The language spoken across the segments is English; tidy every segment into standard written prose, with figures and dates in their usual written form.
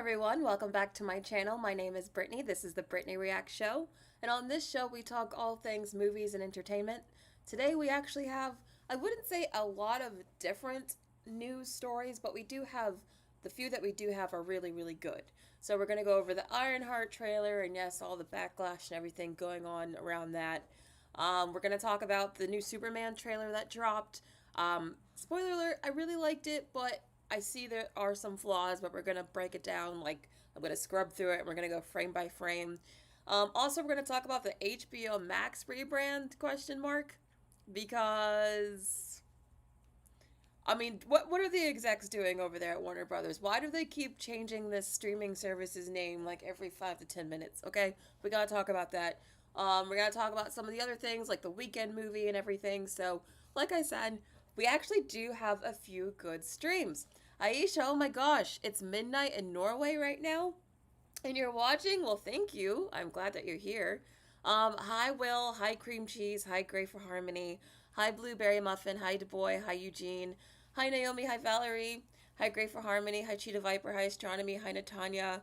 everyone, welcome back to my channel. My name is Brittany. This is the Brittany React Show, and on this show we talk all things movies and entertainment. Today we actually have, I wouldn't say a lot of different news stories, but we do have, the few that we do have are really, really good. So we're going to go over the Ironheart trailer, and yes, all the backlash and everything going on around that. We're going to talk about the new Superman trailer that dropped. Spoiler alert, I really liked it, but I see there are some flaws, but we're going to break it down. Like, I'm going to scrub through it, and we're going to go frame by frame. Also, we're going to talk about the HBO Max Rebrand, question mark, because, I mean, what are the execs doing over there at Warner Brothers? Why do they keep changing this streaming service's name like every 5 to 10 minutes? Okay, we got to talk about that. We're going to talk about some of the other things, like the Weekend movie and everything. So, like I said, we actually do have a few good streams. Aisha, oh my gosh, it's midnight in Norway right now, and you're watching? Well, thank you. I'm glad that you're here. Hi, Will. Hi, Cream Cheese. Hi, Gray for Harmony. Hi, Blueberry Muffin. Hi, DuBois. Hi, Eugene. Hi, Naomi. Hi, Valerie. Hi, Gray for Harmony. Hi, Cheetah Viper. Hi, Astronomy. Hi, Natanya.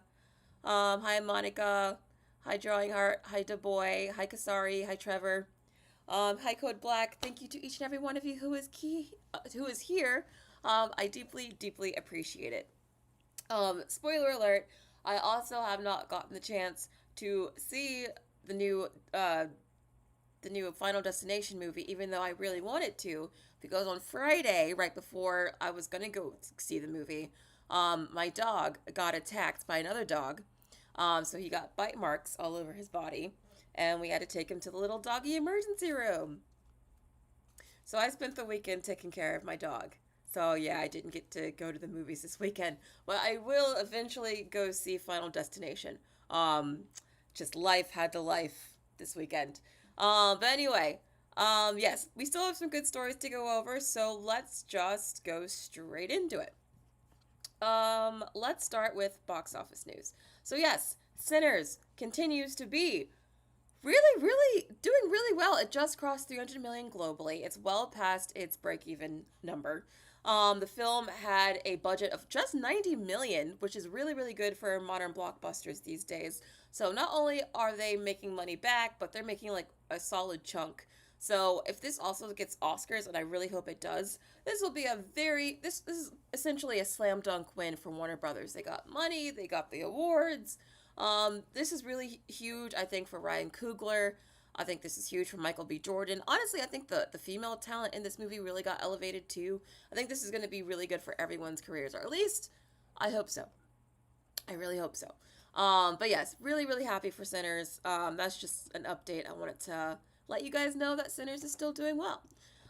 Hi, Monica. Hi, Drawing Heart. Hi, DuBois. Hi, Kasari. Hi, Trevor. Hi, Code Black. Thank you to each and every one of you who is here. I deeply, deeply appreciate it. Spoiler alert, I also have not gotten the chance to see the new Final Destination movie, even though I really wanted to, because on Friday, right before I was gonna go see the movie, my dog got attacked by another dog. So he got bite marks all over his body, and we had to take him to the little doggy emergency room. So I spent the weekend taking care of my dog. So yeah, I didn't get to go to the movies this weekend, but I will eventually go see Final Destination. Um, just life had to life this weekend. But anyway, yes, we still have some good stories to go over, so let's just go straight into it. Let's start with box office news. So yes, Sinners continues to be really doing really well. It just crossed 300 million globally. It's well past its break-even number. The film had a budget of just 90 million, which is really good for modern blockbusters these days. So not only are they making money back, but they're making like a solid chunk. So if this also gets Oscars, and I really hope it does, this will be this is essentially a slam dunk win for Warner Brothers. They got money, they got the awards. This is really huge, I think, for Ryan Coogler. I think this is huge for Michael B. Jordan. Honestly, I think the female talent in this movie really got elevated too. I think this is going to be really good for everyone's careers, or at least I hope so. I really hope so. But yes, really happy for Sinners. That's just an update. I wanted to let you guys know that Sinners is still doing well.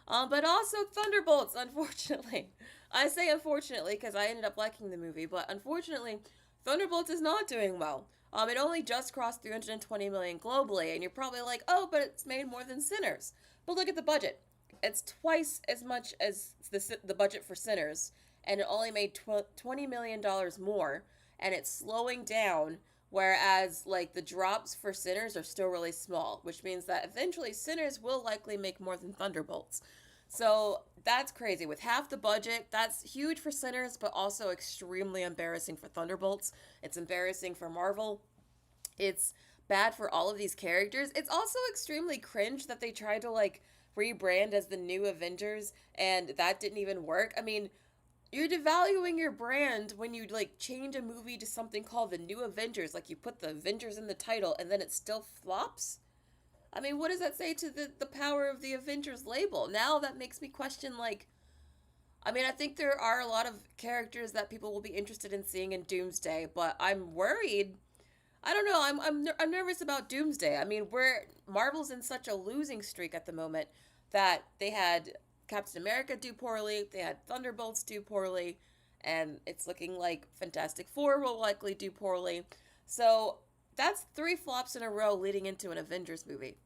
But also Thunderbolts, unfortunately. I say unfortunately because I ended up liking the movie, but unfortunately, Thunderbolts is not doing well. It only just crossed 320 million globally, and you're probably like, oh, but it's made more than Sinners. But look at the budget. It's twice as much as the budget for Sinners, and it only made $20 million more, and it's slowing down, whereas, like, the drops for Sinners are still really small, which means that eventually Sinners will likely make more than Thunderbolts. So that's crazy. With half the budget, that's huge for Sinners, but also extremely embarrassing for Thunderbolts. It's embarrassing for Marvel. It's bad for all of these characters. It's also extremely cringe that they tried to, like, rebrand as the new Avengers, and that didn't even work. I mean, you're devaluing your brand when you, like, change a movie to something called the new Avengers. Like, you put the Avengers in the title, and then it still flops? I mean, what does that say to the power of the Avengers label? Now that makes me question, like, I mean, I think there are a lot of characters that people will be interested in seeing in Doomsday, but I'm worried. I don't know. I'm nervous about Doomsday. I mean, Marvel's in such a losing streak at the moment that they had Captain America do poorly, they had Thunderbolts do poorly, and it's looking like Fantastic Four will likely do poorly. So that's 3 flops in a row leading into an Avengers movie.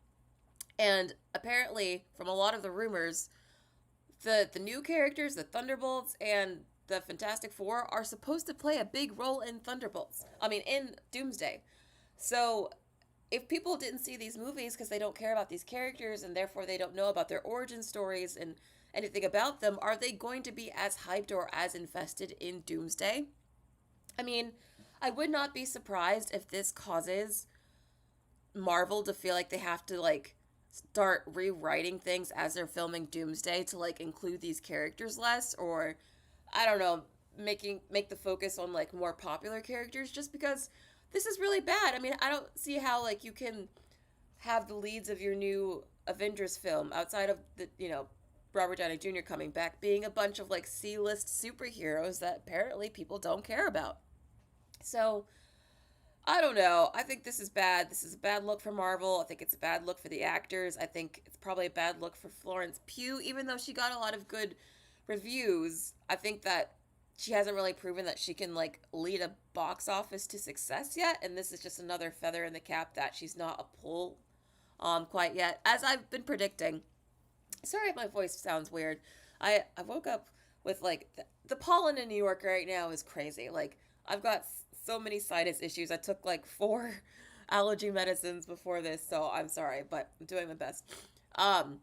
And apparently, from a lot of the rumors, the new characters, the Thunderbolts and the Fantastic Four, are supposed to play a big role in in Doomsday. So if people didn't see these movies because they don't care about these characters and therefore they don't know about their origin stories and anything about them, are they going to be as hyped or as invested in Doomsday? I mean, I would not be surprised if this causes Marvel to feel like they have to like start rewriting things as they're filming Doomsday to like include these characters less, or I don't know, make the focus on like more popular characters, just because this is really bad. I mean, I don't see how like you can have the leads of your new Avengers film outside of the, Robert Downey Jr. coming back being a bunch of like C-list superheroes that apparently people don't care about. So, I don't know. I think this is bad. This is a bad look for Marvel. I think it's a bad look for the actors. I think it's probably a bad look for Florence Pugh, even though she got a lot of good reviews. I think that she hasn't really proven that she can like lead a box office to success yet, and this is just another feather in the cap that she's not a pull quite yet, as I've been predicting. Sorry if my voice sounds weird. I woke up with like the pollen in New York right now is crazy. Like I've got so many sinus issues. I took like 4 allergy medicines before this, so I'm sorry, but I'm doing my best. Um,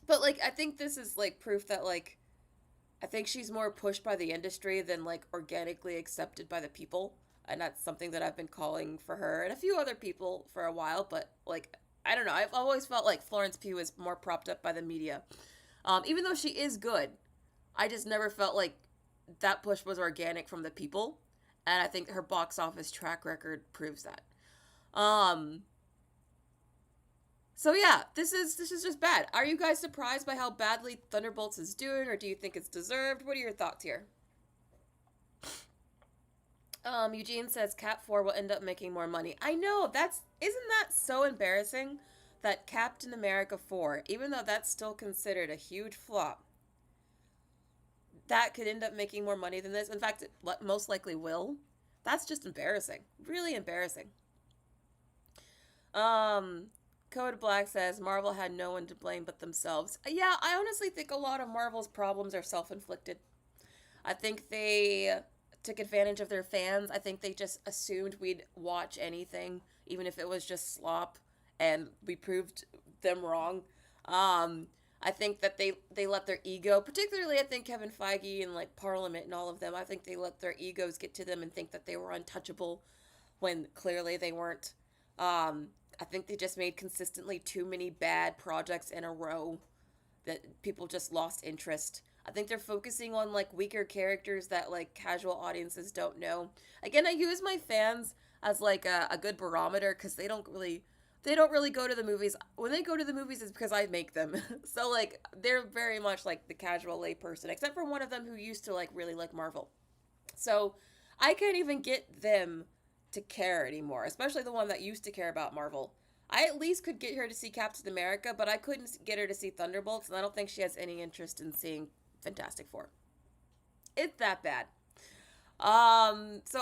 but like I think this is like proof that like I think she's more pushed by the industry than like organically accepted by the people. And that's something that I've been calling for her and a few other people for a while. But like, I don't know. I've always felt like Florence Pugh is more propped up by the media. Even though she is good, I just never felt like that push was organic from the people. And I think her box office track record proves that. Um, so yeah, this is just bad. Are you guys surprised by how badly Thunderbolts is doing, or do you think it's deserved? What are your thoughts here? Eugene says Cap 4 will end up making more money. I know, isn't that so embarrassing that Captain America 4, even though that's still considered a huge flop, that could end up making more money than this. In fact, it most likely will. That's just embarrassing. Really embarrassing. Um, Code Black says Marvel had no one to blame but themselves. Yeah, I honestly think a lot of Marvel's problems are self-inflicted. I think they took advantage of their fans. I think they just assumed we'd watch anything, even if it was just slop, and we proved them wrong. I think that they let their ego, particularly I think Kevin Feige and like Parliament and all of them, I think they let their egos get to them and think that they were untouchable when clearly they weren't. I think they just made consistently too many bad projects in a row that people just lost interest. I think they're focusing on like weaker characters that like casual audiences don't know. Again, I use my fans as like a good barometer because they don't really go to the movies. When they go to the movies, it's because I make them. So like they're very much like the casual layperson, except for one of them who used to like really like Marvel. So I can't even get them to care anymore, especially the one that used to care about Marvel. I at least could get her to see Captain America, but I couldn't get her to see Thunderbolts, and I don't think she has any interest in seeing Fantastic Four. It's that bad. So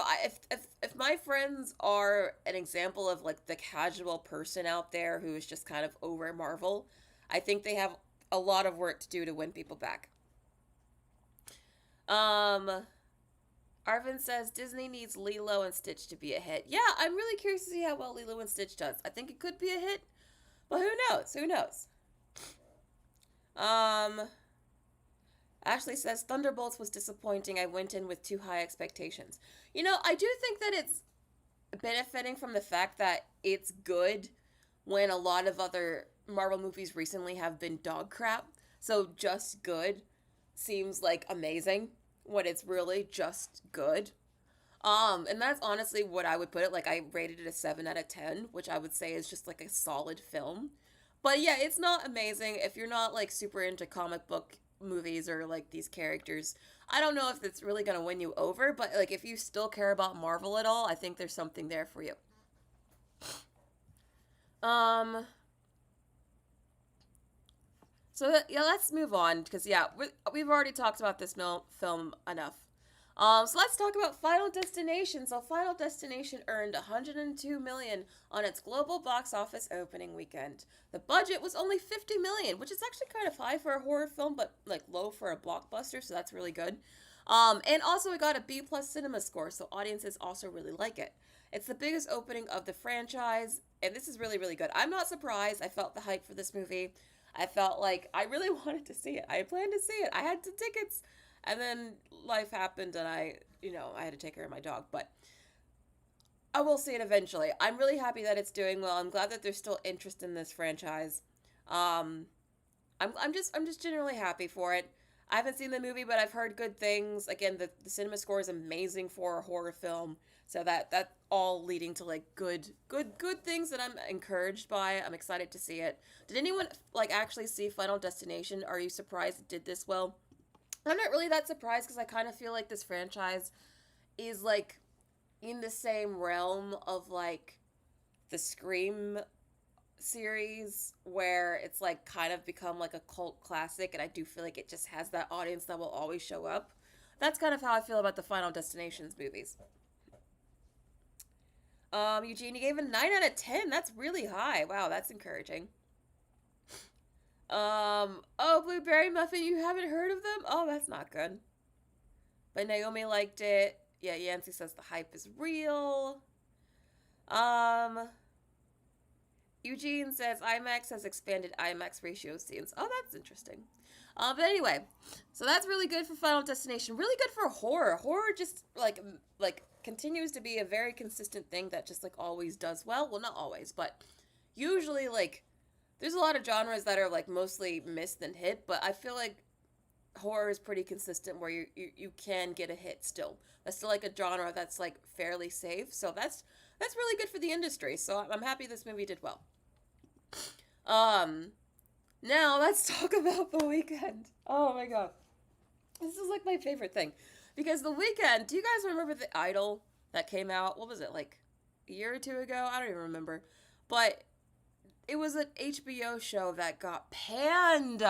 if my friends are an example of like the casual person out there who is just kind of over Marvel, I think they have a lot of work to do to win people back. Um, Arvin says Disney needs Lilo and Stitch to be a hit. Yeah, I'm really curious to see how well Lilo and Stitch does. I think it could be a hit, but who knows? Who knows? Um, Ashley says Thunderbolts was disappointing. I went in with too high expectations. I do think that it's benefiting from the fact that it's good when a lot of other Marvel movies recently have been dog crap. So just good seems like amazing when it's really just good. And that's honestly what I would put it. Like I rated it a 7 out of 10, which I would say is just like a solid film. But yeah, it's not amazing if you're not like super into comic book movies or like these characters. I don't know if it's really going to win you over, but like if you still care about Marvel at all, I think there's something there for you. Um yeah, let's move on because yeah, we've already talked about this film enough. So let's talk about Final Destination. So Final Destination earned 102 million on its global box office opening weekend. The budget was only 50 million, which is actually kind of high for a horror film, but like low for a blockbuster, so that's really good. And also it got a B plus cinema score, so audiences also really like it. It's the biggest opening of the franchise, and this is really, really good. I'm not surprised. I felt the hype for this movie. I felt like I really wanted to see it. I planned to see it. I had the tickets. And then life happened and I had to take care of my dog. But I will see it eventually. I'm really happy that it's doing well. I'm glad that there's still interest in this franchise. Um, I'm just generally happy for it. I haven't seen the movie, but I've heard good things. Again, the cinema score is amazing for a horror film, so that all leading to like good things that I'm encouraged by. I'm excited to see it. Did anyone like actually see Final Destination? Are you surprised it did this well? I'm not really that surprised because I kind of feel like this franchise is like in the same realm of like the Scream series where it's like kind of become like a cult classic, and I do feel like it just has that audience that will always show up. That's kind of how I feel about the Final Destinations movies. Eugenie gave a 9 out of 10. That's really high. Wow, that's encouraging. Oh, Blueberry Muffin, you haven't heard of them? Oh, that's not good. But Naomi liked it. Yeah, Yancy says the hype is real. Um, Eugene says IMAX has expanded IMAX ratio scenes. Oh, that's interesting. But anyway, so that's really good for Final Destination. Really good for horror. Horror just like continues to be a very consistent thing that just like always does well. Well, not always, but usually like there's a lot of genres that are like mostly missed than hit, but I feel like horror is pretty consistent where you can get a hit still. That's still like a genre that's like fairly safe. So that's really good for the industry. So I'm happy this movie did well. Um, Now let's talk about The Weeknd. Oh my god, this is like my favorite thing because The Weeknd. Do you guys remember the Idol that came out? What was it, like a year or two ago? I don't even remember, but it was an HBO show that got panned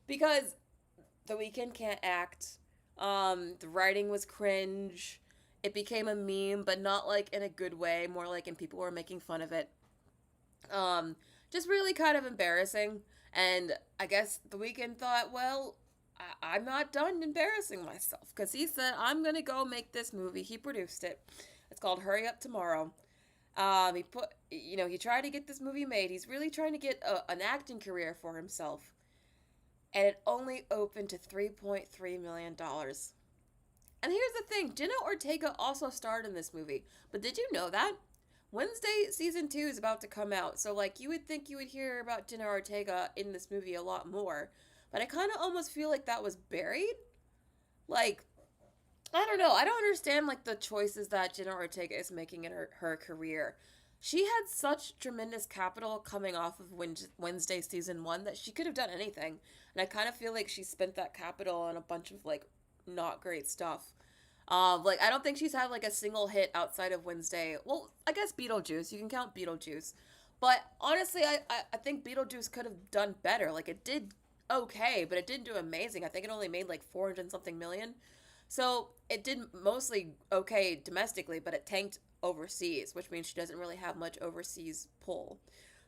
because The Weeknd can't act. The writing was cringe. It became a meme, but not like in a good way. More like in people were making fun of it. Um, just really kind of embarrassing. And I guess The Weeknd thought, well, I'm not done embarrassing myself because he said I'm gonna go make this movie. He produced it. It's called Hurry Up Tomorrow. He tried to get this movie made. He's really trying to get an acting career for himself, and it only opened to $3.3 million. And here's the thing, Jenna Ortega also starred in this movie. But did you know that? Wednesday season 2 is about to come out, so like you would think you would hear about Jenna Ortega in this movie a lot more. But I kind of almost feel like that was buried. Like, I don't know. I don't understand like the choices that Jenna Ortega is making in her career. She had such tremendous capital coming off of Wednesday season 1 that she could have done anything. And I kind of feel like she spent that capital on a bunch of like not great stuff. Like I don't think she's had like a single hit outside of Wednesday. Well, I guess Beetlejuice. You can count Beetlejuice. But honestly, I think Beetlejuice could have done better. Like it did okay, but it didn't do amazing. I think it only made like 400 something million. So it did mostly okay domestically, but it tanked overseas, which means she doesn't really have much overseas pull.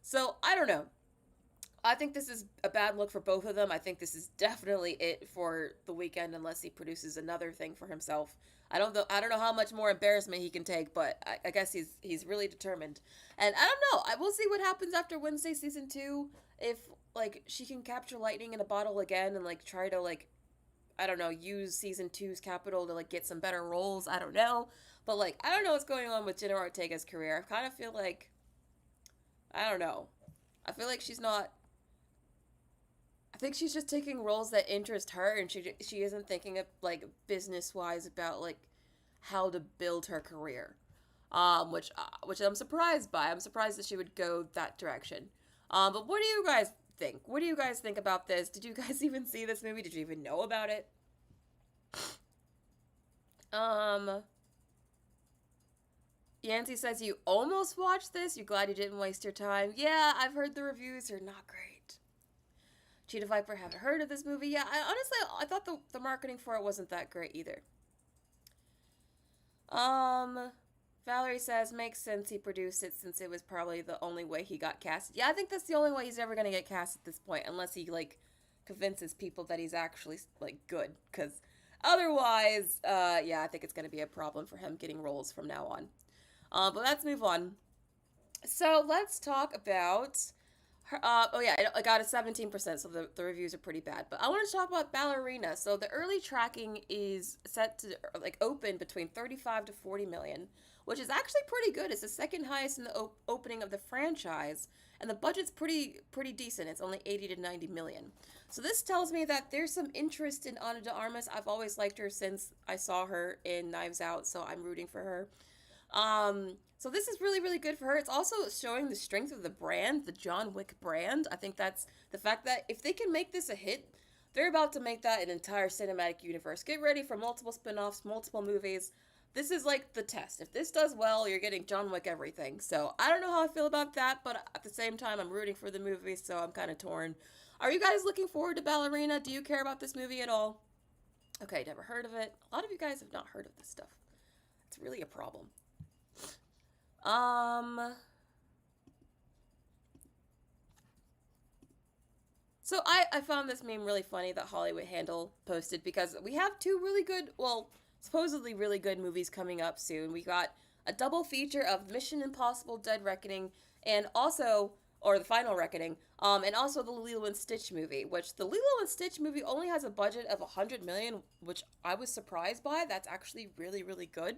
So I don't know. I think this is a bad look for both of them. I think this is definitely it for The Weeknd unless he produces another thing for himself. I don't know how much more embarrassment he can take, but I guess he's really determined. And I don't know. I will see what happens after Wednesday season 2 if like she can capture lightning in a bottle again and like try to like I don't know, use season two's capital to like get some better roles. I don't know. But like I don't know what's going on with Jenna Ortega's career. I kind of feel like I don't know. I feel like she's not I think she's just taking roles that interest her, and she isn't thinking of like business wise about like how to build her career, which I'm surprised by. I'm surprised that she would go that direction. But what do you guys think? What do you guys think about this? Did you guys even see this movie? Did you even know about it? Um, Yancy says you almost watched this. You glad you didn't waste your time? Yeah, I've heard the reviews are not great. Cheetah Viper, haven't heard of this movie. Yeah, I thought the marketing for it wasn't that great either. Um, Valerie says makes sense he produced it since it was probably the only way he got cast. Yeah, I think that's the only way he's ever gonna get cast at this point, unless he like convinces people that he's actually like good. Because otherwise, yeah, I think it's gonna be a problem for him getting roles from now on. But let's move on. So let's talk about Oh yeah, I got a 17%, so the reviews are pretty bad. But I want to talk about Ballerina. So the early tracking is set to like open between 35 to 40 million, which is actually pretty good. It's the second highest in the opening of the franchise, and the budget's pretty decent. It's only 80 to 90 million. So this tells me that there's some interest in Ana de Armas. I've always liked her since I saw her in Knives Out, so I'm rooting for her. So this is really, really good for her. It's also showing the strength of the brand, the John Wick brand. I think that's the fact that if they can make this a hit, they're about to make that an entire cinematic universe. Get ready for multiple spin-offs, multiple movies. This is like the test. If this does well, you're getting John Wick everything. So I don't know how I feel about that, but at the same time, I'm rooting for the movie, so I'm kind of torn. Are you guys looking forward to Ballerina? Do you care about this movie at all? Okay, never heard of it. A lot of you guys have not heard of this stuff. It's really a problem. Um, so I found this meme really funny that Hollywood Handle posted because we have two really good, well, supposedly really good movies coming up soon. We got a double feature of Mission Impossible Dead Reckoning and also, or the Final Reckoning, and also the Lilo and Stitch movie, which the Lilo and Stitch movie only has a budget of 100 million, which I was surprised by. That's actually really, really good.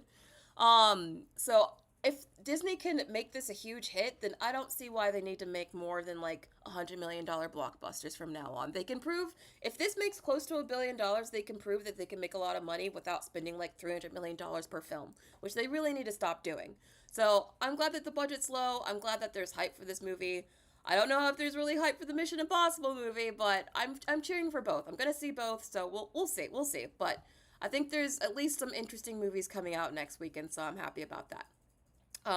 So if Disney can make this a huge hit, then I don't see why they need to make more than like $100 million blockbusters from now on. They can prove if this makes close to $1 billion, they can prove that they can make a lot of money without spending like $300 million per film, which they really need to stop doing. So I'm glad that the budget's low. I'm glad that there's hype for this movie. I don't know if there's really hype for the Mission Impossible movie, but I'm cheering for both. I'm gonna see both, so we'll see. But I think there's at least some interesting movies coming out next weekend, so I'm happy about that.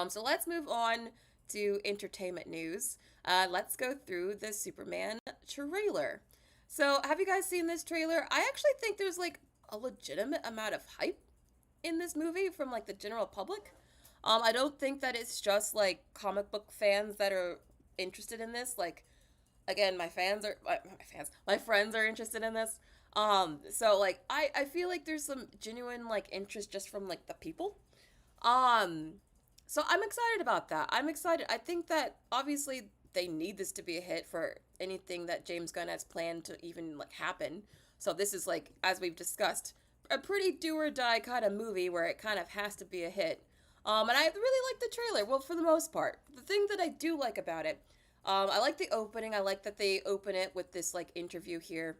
So let's move on to entertainment news. Let's go through the Superman trailer. So, have you guys seen this trailer? I actually think there's like a legitimate amount of hype in this movie from like the general public. I don't think that it's just like comic book fans that are interested in this. Like, again, my friends are interested in this. So like I feel like there's some genuine like interest just from like the people. Um, so I'm excited about that. I'm excited. I think that obviously they need this to be a hit for anything that James Gunn has planned to even like happen. So this is like, as we've discussed, a pretty do or die kind of movie where it kind of has to be a hit. And I really like the trailer. Well, for the most part, the thing that I do like about it, I like the opening. I like that they open it with this like interview here.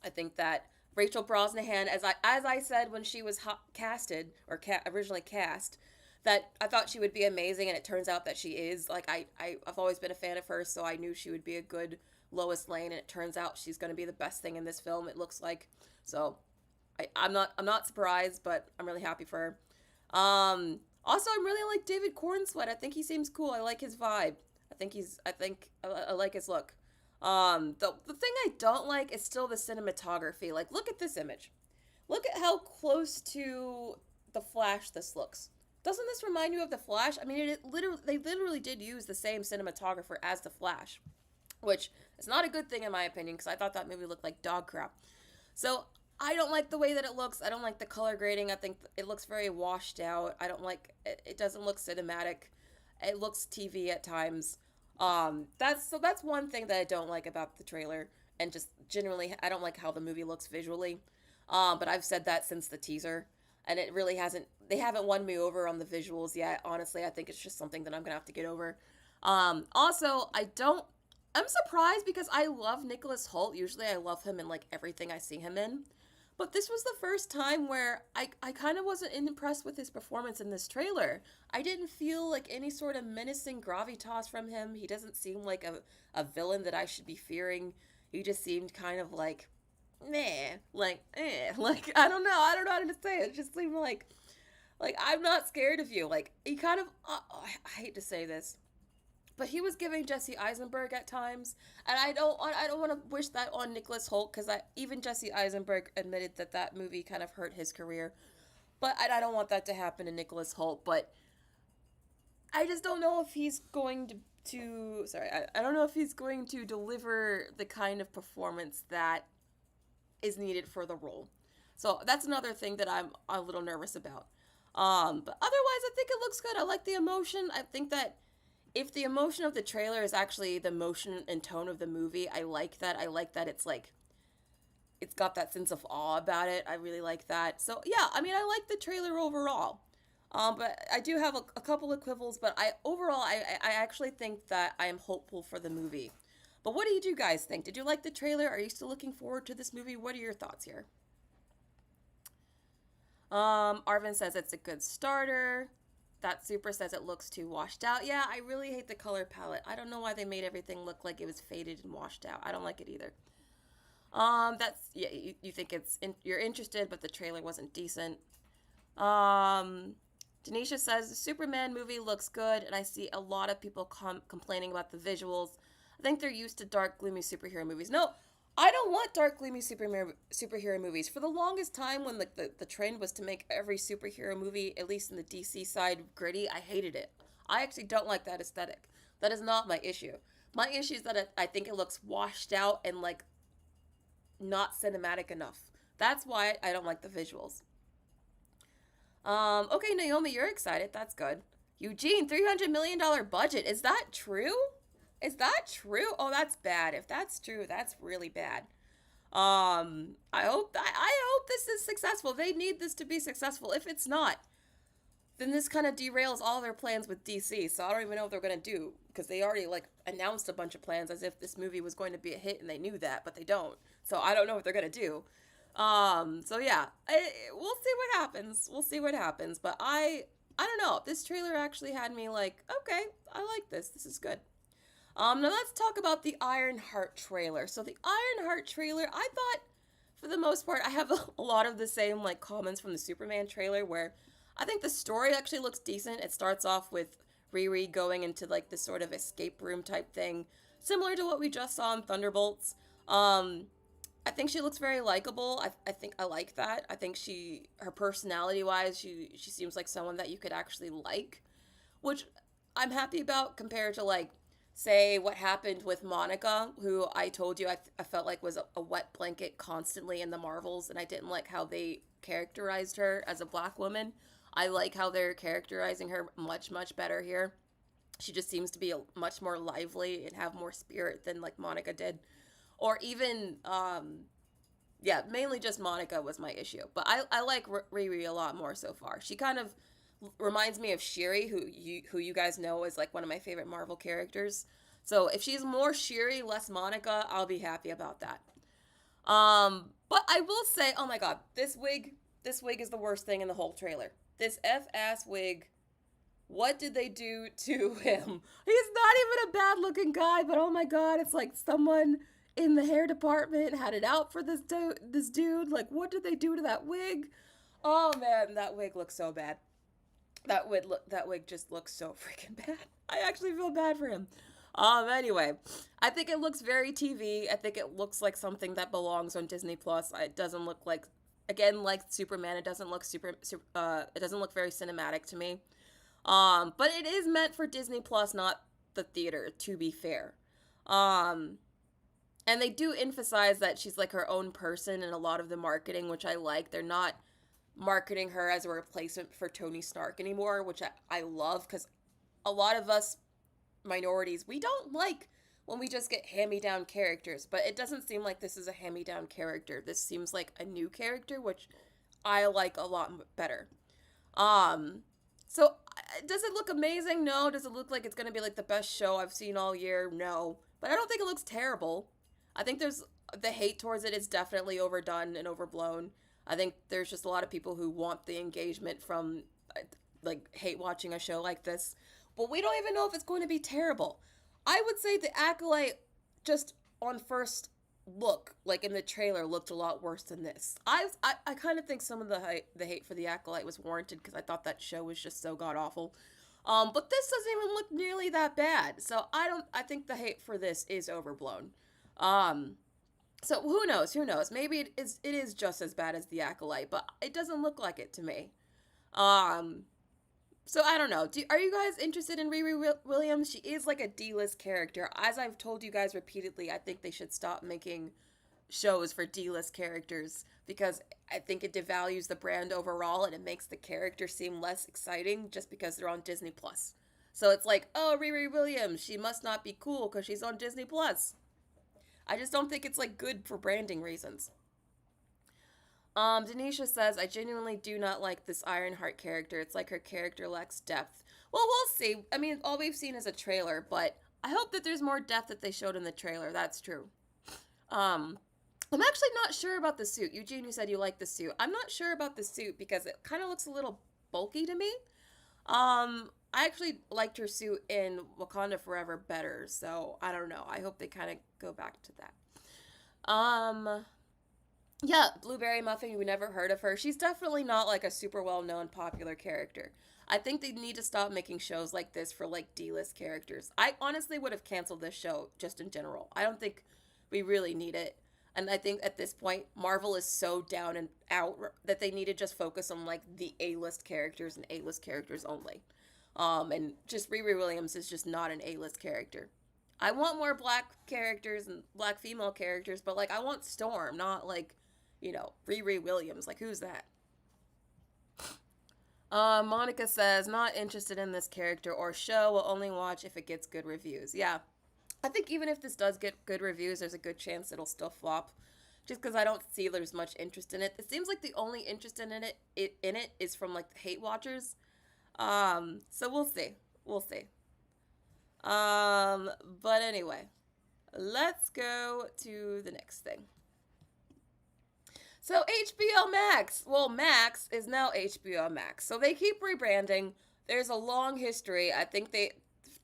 I think that Rachel Brosnahan, as I said when she was casted or originally cast, that I thought she would be amazing, and it turns out that she is. Like I've always been a fan of her, so I knew she would be a good Lois Lane, and it turns out she's going to be the best thing in this film. It looks like. So I'm not surprised, but I'm really happy for her. Also, I'm really like David Cornsweet. I think he seems cool. I like his vibe. I like his look. The thing I don't like is still the cinematography. Like, look at this image. Look at how close to the Flash this looks. Doesn't this remind you of the Flash? I mean, they literally did use the same cinematographer as the Flash, which is not a good thing in my opinion because I thought that movie looked like dog crap. So I don't like the way that it looks. I don't like the color grading. I think it looks very washed out. I don't like it. It doesn't look cinematic. It looks TV at times. That's one thing that I don't like about the trailer, and just generally, I don't like how the movie looks visually. But I've said that since the teaser, and it really hasn't. They haven't won me over on the visuals yet. Honestly, I think it's just something that I'm gonna have to get over. Also, I don't. I'm surprised because I love Nicholas Hoult. Usually, I love him in like everything I see him in. But this was the first time where I kind of wasn't impressed with his performance in this trailer. I didn't feel like any sort of menacing gravitas from him. He doesn't seem like a villain that I should be fearing. He just seemed kind of like, meh, like, like, I don't know how to say it. It just seemed like, I'm not scared of you. Like, he kind of, I hate to say this, but he was giving Jesse Eisenberg at times, and I don't want to wish that on Nicholas Hoult because even Jesse Eisenberg admitted that movie kind of hurt his career, but I don't want that to happen to Nicholas Hoult. But I just don't know if he's going to sorry, I don't know if he's going to deliver the kind of performance that is needed for the role. So that's another thing that I'm a little nervous about. But otherwise, I think it looks good. I like the emotion. I think that if the emotion of the trailer is actually the emotion and tone of the movie, I like that. I like that it's like it's got that sense of awe about it. I really like that. So yeah, I mean, I like the trailer overall. But I do have a couple of quibbles. But I overall, I actually think that I am hopeful for the movie. But what do you guys think? Did you like the trailer? Are you still looking forward to this movie? What are your thoughts here? Arvin says it's a good starter. That Super says it looks too washed out. Yeah, I really hate the color palette. I don't know why they made everything look like it was faded and washed out. I don't like it either. That's yeah. You think you're interested, but the trailer wasn't decent. Um, Denisha says the Superman movie looks good, and I see a lot of people complaining about the visuals. I think they're used to dark, gloomy superhero movies. No, I don't want dark, gloomy superhero movies. For the longest time, when the trend was to make every superhero movie, at least in the DC side, gritty, I hated it. I actually don't like that aesthetic. That is not my issue. My issue is that I think it looks washed out and like not cinematic enough. That's why I don't like the visuals. Okay, Naomi, you're excited. That's good. Eugene, $300 million budget. Is that true? Is that true? Oh, that's bad. If that's true, that's really bad. I hope this is successful. They need this to be successful. If it's not, then this kind of derails all their plans with DC. So I don't even know what they're gonna do because they already like announced a bunch of plans as if this movie was going to be a hit and they knew that, but they don't. So I don't know what they're gonna do. So yeah, we'll see what happens. We'll see what happens. But I don't know. This trailer actually had me like, okay, I like this. This is good. Now let's talk about the Ironheart trailer. So the Ironheart trailer, I thought, for the most part, I have a lot of the same like comments from the Superman trailer where I think the story actually looks decent. It starts off with Riri going into like this sort of escape room type thing, similar to what we just saw in Thunderbolts. I think she looks very likable. I think I like that. I think her personality wise, she seems like someone that you could actually like, which I'm happy about compared to like say what happened with Monica, who I told you I felt like was a wet blanket constantly in the Marvels, and I didn't like how they characterized her as a black woman. I like how they're characterizing her much better here. She just seems to be much more lively and have more spirit than like Monica did, or even yeah, mainly just Monica was my issue. But I like Riri a lot more so far. She kind of reminds me of Shuri, who you guys know is like one of my favorite Marvel characters. So if she's more Shuri, less Monica, I'll be happy about that. But I will say, oh my god, this wig is the worst thing in the whole trailer. This F-ass wig. What did they do to him? He's not even a bad looking guy, but oh my god, it's like someone in the hair department had it out for this dude. Like, what did they do to that wig? Oh man, that wig looks so bad. That wig just looks so freaking bad. I actually feel bad for him. Anyway, I think it looks very TV. I think it looks like something that belongs on Disney Plus. It doesn't look like, again, like Superman. It doesn't look it doesn't look very cinematic to me. But it is meant for Disney Plus, not the theater, to be fair. Um, and they do emphasize that she's like her own person in a lot of the marketing, which I like. They're not marketing her as a replacement for Tony Stark anymore, which I love because a lot of us minorities, we don't like when we just get hand-me-down characters, but it doesn't seem like this is a hand-me-down character. This seems like a new character, which I like a lot better. Um, so does it look amazing? No. Does it look like it's going to be like the best show I've seen all year? No. But I don't think it looks terrible. I think there's the hate towards it is definitely overdone and overblown. I think there's just a lot of people who want the engagement from like hate watching a show like this. But we don't even know if it's going to be terrible. I would say the Acolyte just on first look, like in the trailer, looked a lot worse than this. I kind of think some of the hate for the Acolyte was warranted because I thought that show was just so god awful. But this doesn't even look nearly that bad. So I think the hate for this is overblown. Um, so who knows? Who knows? Maybe it is just as bad as the Acolyte, but it doesn't look like it to me. Um, so I don't know. Are you guys interested in Riri Williams? She is like a D-list character. As I've told you guys repeatedly, I think they should stop making shows for D-list characters because I think it devalues the brand overall and it makes the character seem less exciting just because they're on Disney Plus. So it's like, oh, Riri Williams, she must not be cool because she's on Disney Plus. I just don't think it's like good for branding reasons. Denisha says, I genuinely do not like this Ironheart character. It's like her character lacks depth. Well, we'll see. I mean, all we've seen is a trailer, but I hope that there's more depth that they showed in the trailer. That's true. Um, I'm actually not sure about the suit. Eugene, you said you like the suit. I'm not sure about the suit because it kind of looks a little bulky to me. I actually liked her suit in Wakanda Forever better, so I don't know. I hope they kind of go back to that. Yeah, Blueberry Muffin, we never heard of her. She's definitely not like a super well known popular character. I think they need to stop making shows like this for like D-list characters. I honestly would have canceled this show just in general. I don't think we really need it. And I think at this point, Marvel is so down and out that they need to just focus on like the A-list characters and A-list characters only. And just Riri Williams is just not an A-list character. I want more black characters and black female characters, but like I want Storm, not like, Riri Williams. Like who's that? Monica says, not interested in this character or show, will only watch if it gets good reviews. Yeah. I think even if this does get good reviews, there's a good chance it'll still flop. Just because I don't see there's much interest in it. It seems like the only interest in it is from like the hate watchers. So we'll see. We'll see. But anyway, let's go to the next thing. So HBO Max. Well, Max is now HBO Max. So they keep rebranding. There's a long history. I think they,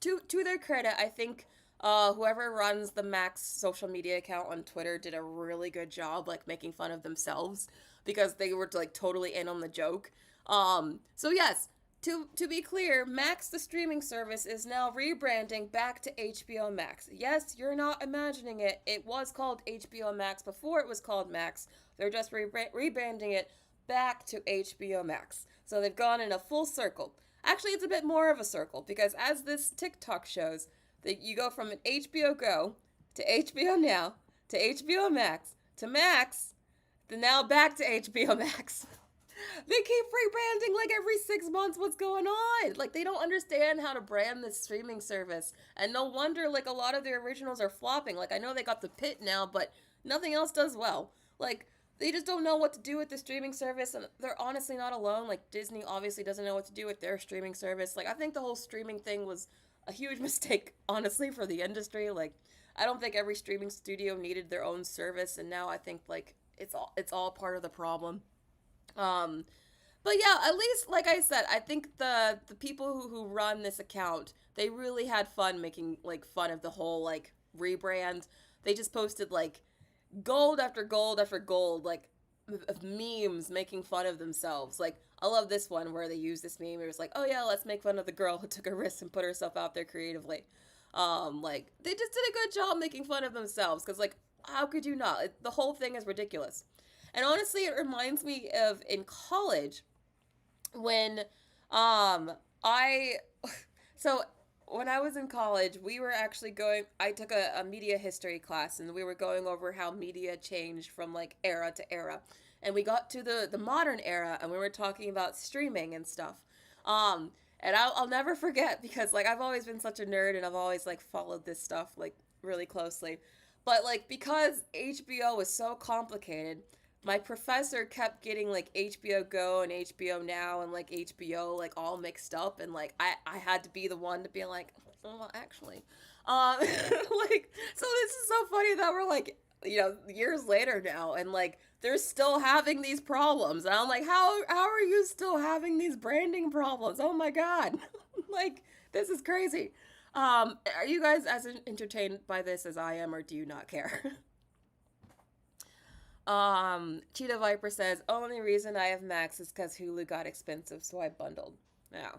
to their credit, I think whoever runs the Max social media account on Twitter did a really good job, like making fun of themselves because they were like totally in on the joke. So yes, to be clear, Max, the streaming service, is now rebranding back to HBO Max. Yes, you're not imagining it. It was called HBO Max before it was called Max. They're just rebranding it back to HBO Max. So they've gone in a full circle. Actually, it's a bit more of a circle because as this TikTok shows, that you go from an HBO Go to HBO Now to HBO Max to Max, then now back to HBO Max. They keep rebranding like every 6 months. What's going on? Like they don't understand how to brand this streaming service, and no wonder like a lot of their originals are flopping. Like I know they got The Pit now, but nothing else does well. Like they just don't know what to do with the streaming service, and they're honestly not alone. Like Disney obviously doesn't know what to do with their streaming service. Like I think the whole streaming thing was a huge mistake, honestly, for the industry. Like I don't think every streaming studio needed their own service, and now I think like it's all part of the problem. Um, but yeah, at least like I said, I think the people who run this account, they really had fun making like fun of the whole like rebrand. They just posted like gold after gold after gold, like of memes making fun of themselves. Like I love this one where they use this meme. It was like, oh yeah, let's make fun of the girl who took a risk and put herself out there creatively. Like they just did a good job making fun of themselves because like how could you not? The whole thing is ridiculous. And honestly, it reminds me of in college when I so when I was in college, we were actually going I took a media history class and we were going over how media changed from like era to era. And we got to the modern era and we were talking about streaming and stuff. And I'll never forget because like I've always been such a nerd and I've always like followed this stuff like really closely. But like because HBO was so complicated, my professor kept getting like HBO Go and HBO Now and like HBO like all mixed up, and like I had to be the one to be like, well, actually, like so this is so funny that we're like years later now and like they're still having these problems, and I'm like, how are you still having these branding problems? Oh my god, like this is crazy. Are you guys as entertained by this as I am, or do you not care? Cheetah Viper says, only reason I have Max is because Hulu got expensive, so I bundled. Yeah.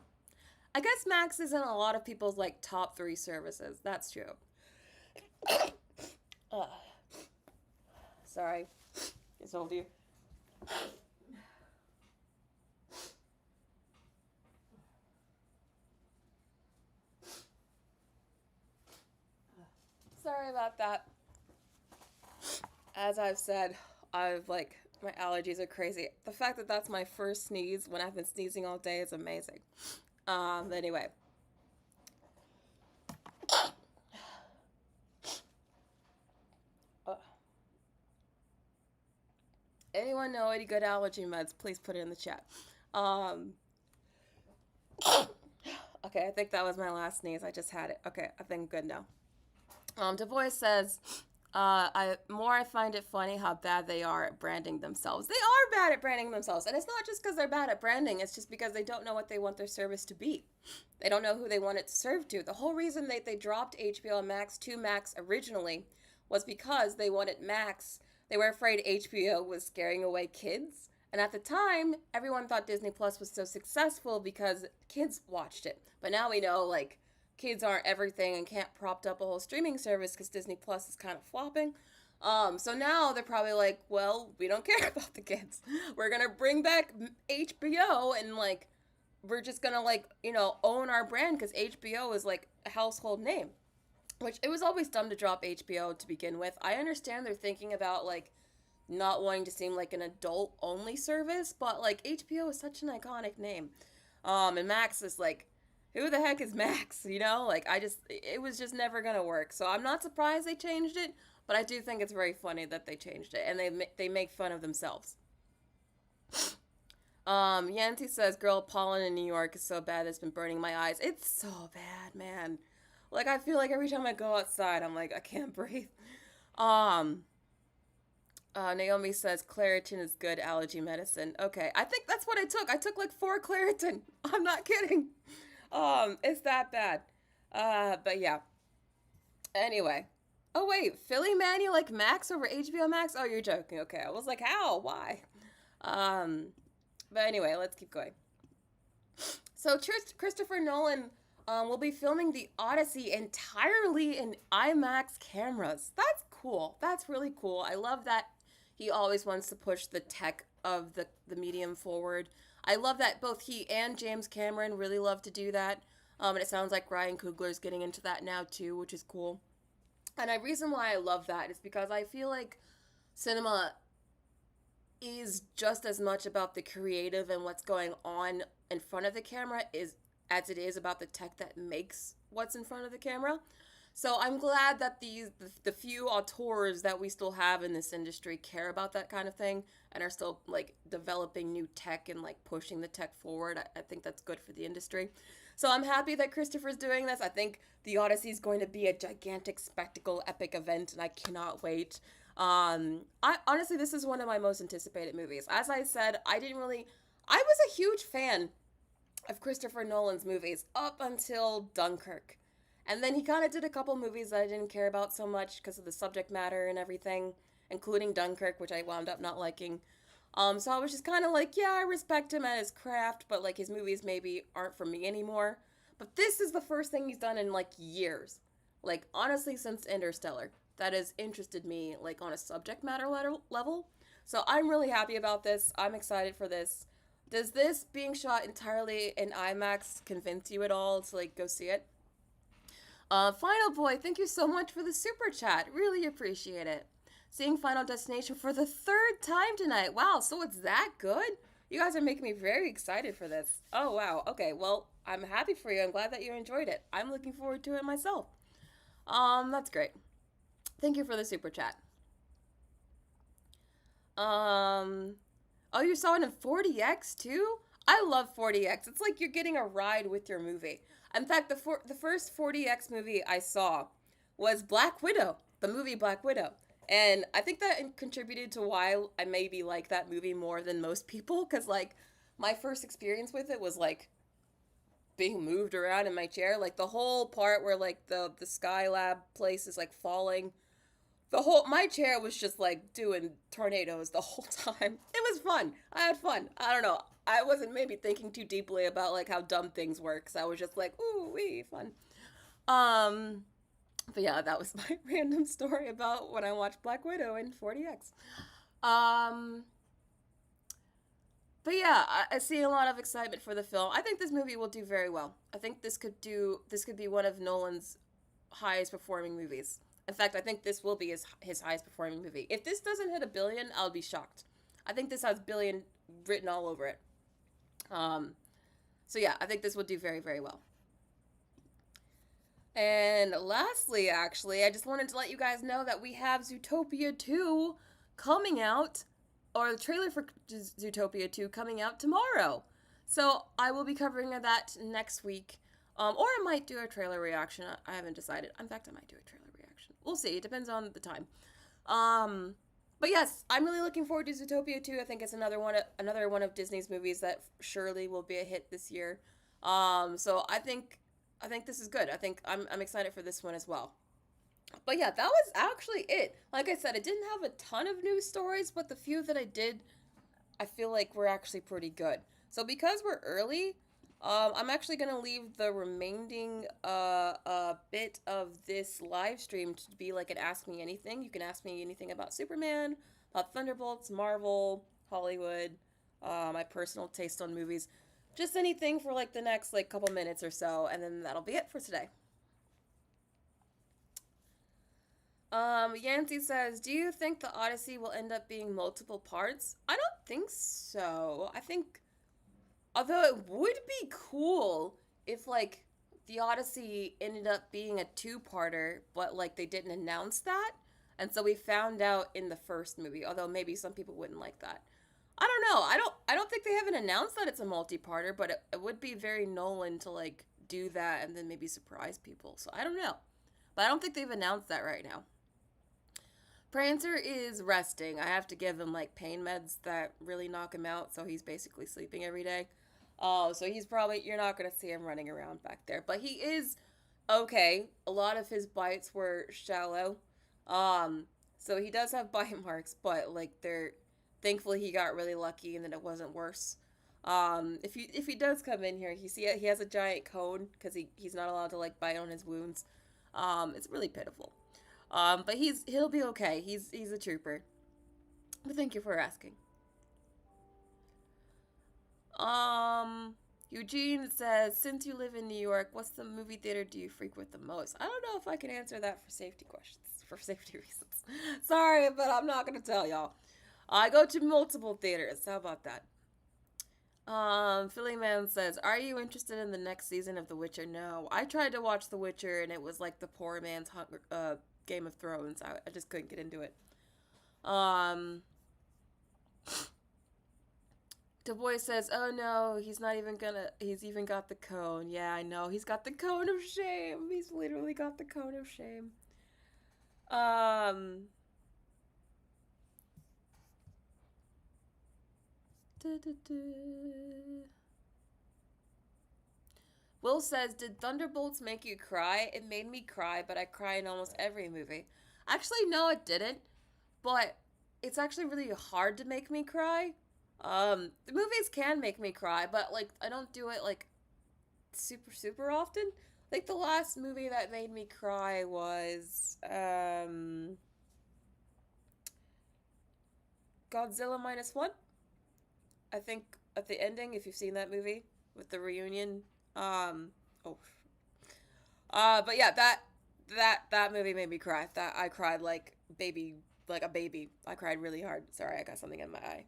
I guess Max is in a lot of people's, like, top 3 services. That's true. Sorry. It's old you. Sorry about that. As I've said, I've like my allergies are crazy. The fact that that's my first sneeze when I've been sneezing all day is amazing. Anyway, Anyone know any good allergy meds? Please put it in the chat. Um, okay, I think that was my last sneeze. I just had it. Okay, I think I'm good now. DeVoy says, I find it funny how bad they are at branding themselves. They are bad at branding themselves, and it's not just because they're bad at branding. It's just because they don't know what they want their service to be. They don't know who they want it to serve to. The whole reason they dropped HBO Max to Max originally was because they wanted Max. They were afraid HBO was scaring away kids. And at the time, everyone thought Disney Plus was so successful because kids watched it. But now we know, like, kids aren't everything and can't prop up a whole streaming service because Disney Plus is kind of flopping. So now they're probably like, well, we don't care about the kids. We're going to bring back HBO and, like, we're just going to, like, you know, own our brand because HBO is, like, a household name. Which, it was always dumb to drop HBO to begin with. I understand they're thinking about, like, not wanting to seem like an adult-only service, but, like, HBO is such an iconic name. And Max is, like, who the heck is Max, you know? Like, it was just never gonna work. So I'm not surprised they changed it, but I do think it's very funny that they changed it, and they make fun of themselves. Yancy says, girl, pollen in New York is so bad it's been burning my eyes. It's so bad, man. Like, I feel like every time I go outside, I'm like, I can't breathe. Naomi says, Claritin is good allergy medicine. Okay, I think that's what I took. I took like 4 Claritin. I'm not kidding. It's that bad. But yeah. Anyway. Oh, wait. Philly man, you like Max over HBO Max? Oh, you're joking. Okay. I was like, how? Why? But anyway, let's keep going. So, Christopher Nolan will be filming The Odyssey entirely in IMAX cameras. That's cool. That's really cool. I love that he always wants to push the tech of the medium forward. I love that both he and James Cameron really love to do that. And it sounds like Ryan Coogler's getting into that now too, which is cool. And the reason why I love that is because I feel like cinema is just as much about the creative and what's going on in front of the camera as it is about the tech that makes what's in front of the camera. So I'm glad that the few auteurs that we still have in this industry care about that kind of thing and are still like developing new tech and like pushing the tech forward. I think that's good for the industry. So I'm happy that Christopher's doing this. I think The Odyssey is going to be a gigantic spectacle, epic event, and I cannot wait. Honestly, this is one of my most anticipated movies. As I said, I was a huge fan of Christopher Nolan's movies up until Dunkirk. And then he kind of did a couple movies that I didn't care about so much because of the subject matter and everything, including Dunkirk, which I wound up not liking. So I was just kind of like, yeah, I respect him at his craft, but like his movies maybe aren't for me anymore. But this is the first thing he's done in like years. Like honestly, since Interstellar, that has interested me like on a subject matter level. So I'm really happy about this. I'm excited for this. Does this being shot entirely in IMAX convince you at all to like go see it? Final Boy, thank you so much for the super chat. Really appreciate it. Seeing Final Destination for the 3rd time tonight. Wow, so it's that good? You guys are making me very excited for this. Oh, wow. Okay, well, I'm happy for you. I'm glad that you enjoyed it. I'm looking forward to it myself. That's great. Thank you for the super chat. Oh, you saw it in 40X too? I love 40X. It's like you're getting a ride with your movie. In fact, the first 40X movie I saw was Black Widow, the movie Black Widow. And I think that contributed to why I maybe like that movie more than most people, because, like, my first experience with it was, like, being moved around in my chair. Like, the whole part where, like, the Skylab place is, like, falling. My chair was just, like, doing tornadoes the whole time. It was fun. I had fun. I don't know. I wasn't maybe thinking too deeply about, like, how dumb things work, because I was just like, ooh, wee, fun. But yeah, that was my random story about when I watched Black Widow in 40X. But yeah, I see a lot of excitement for the film. I think this movie will do very well. I think this could be one of Nolan's highest performing movies. In fact, I think this will be his highest performing movie. If this doesn't hit $1 billion, I'll be shocked. I think this has billion written all over it. So yeah, I think this will do very, very well. And lastly, actually, I just wanted to let you guys know that we have Zootopia 2 coming out or the trailer for Zootopia 2 coming out tomorrow. So I will be covering that next week. Or I might do a trailer reaction. I haven't decided. In fact, I might do a trailer reaction. We'll see. It depends on the time. Um, but yes, I'm really looking forward to Zootopia 2. I think it's another one of Disney's movies that surely will be a hit this year. So I think this is good. I'm excited for this one as well. But yeah, that was actually it. Like I said, I didn't have a ton of news stories, but the few that I did, I feel like were actually pretty good. So because we're early, I'm actually gonna leave the remaining bit of this live stream to be like an Ask Me Anything. You can ask me anything about Superman, about Thunderbolts, Marvel, Hollywood, my personal taste on movies, just anything for like the next like couple minutes or so, and then that'll be it for today. Yancy says, "Do you think the Odyssey will end up being multiple parts?" I don't think so. I think, although it would be cool if like the Odyssey ended up being a two-parter, but like they didn't announce that, and so we found out in the first movie. Although maybe some people wouldn't like that. I don't know. I don't think they haven't announced that it's a multi-parter, but it would be very Nolan to like do that and then maybe surprise people. So I don't know. But I don't think they've announced that right now. Prancer is resting. I have to give him like pain meds that really knock him out, so he's basically sleeping every day. Oh, so he's probably you're not gonna see him running around back there, but he is okay. A lot of his bites were shallow, um, so he does have bite marks, but like they're thankfully he got really lucky and then it wasn't worse. If he does come in here, he has a giant cone because he's not allowed to like bite on his wounds. It's really pitiful. But he'll be okay. He's a trooper. But thank you for asking. Um, Eugene says, since you live in New York, what's the movie theater do you frequent the most? I don't know if I can answer that for safety questions, for safety reasons. Sorry, but I'm not gonna tell y'all. I go to multiple theaters. How about that? Philly Man says, "Are you interested in the next season of The Witcher?" No, I tried to watch The Witcher, and it was like the poor man's Game of Thrones. I just couldn't get into it. Um, Du Bois says, "Oh no, he's not even gonna. He's even got the cone. Yeah, I know. He's got the cone of shame. He's literally got the cone of shame." Um, duh, duh, duh. Will says, "Did Thunderbolts make you cry?" It made me cry, but I cry in almost every movie. Actually, no, it didn't. But it's actually really hard to make me cry. The movies can make me cry, but like I don't do it like super often. Like the last movie that made me cry was Godzilla minus one. I think at the ending, if you've seen that movie with the reunion. Oh, but yeah, that movie made me cry. That I cried like a baby. I cried really hard. Sorry, I got something in my eye.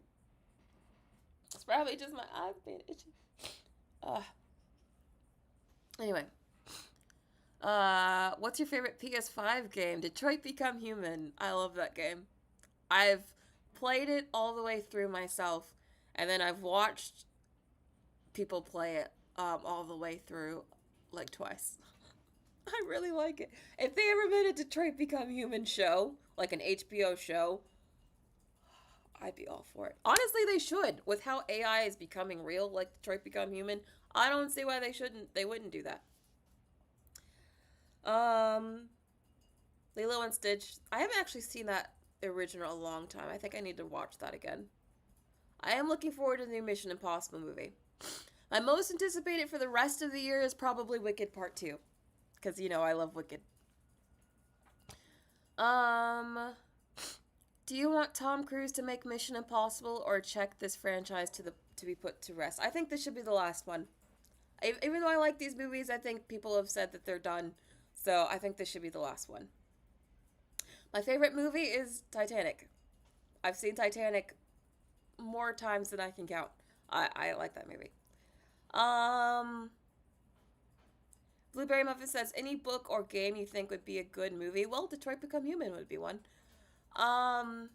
It's probably just my eyes being itchy. Uh, anyway, what's your favorite PS5 game? Detroit Become Human. I love that game. I've played it all the way through myself, and then I've watched people play it all the way through like twice. I really like it. If they ever made a Detroit Become Human show, like an HBO show, I'd be all for it. Honestly, they should. With how AI is becoming real, like Detroit Become Human, I don't see why they wouldn't do that. Um, Lilo and Stitch. I haven't actually seen that original a long time. I think I need to watch that again. I am looking forward to the new Mission Impossible movie. My most anticipated for the rest of the year is probably Wicked Part 2. Because, I love Wicked. Um, do you want Tom Cruise to make Mission Impossible or check this franchise to be put to rest? I think this should be the last one. Even though I like these movies, I think people have said that they're done. So I think this should be the last one. My favorite movie is Titanic. I've seen Titanic more times than I can count. I like that movie. Um, Blueberry Muffin says, any book or game you think would be a good movie? Well, Detroit Become Human would be one. Um,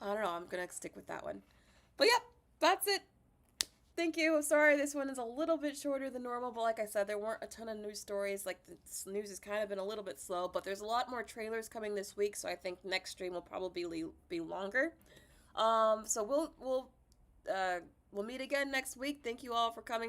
I don't know. I'm gonna stick with that one. But yep, that's it. Thank you. Sorry, this one is a little bit shorter than normal, but like I said, there weren't a ton of news stories. Like, the news has kind of been a little bit slow, but there's a lot more trailers coming this week, so I think next stream will probably be longer. So uh, we'll meet again next week. Thank you all for coming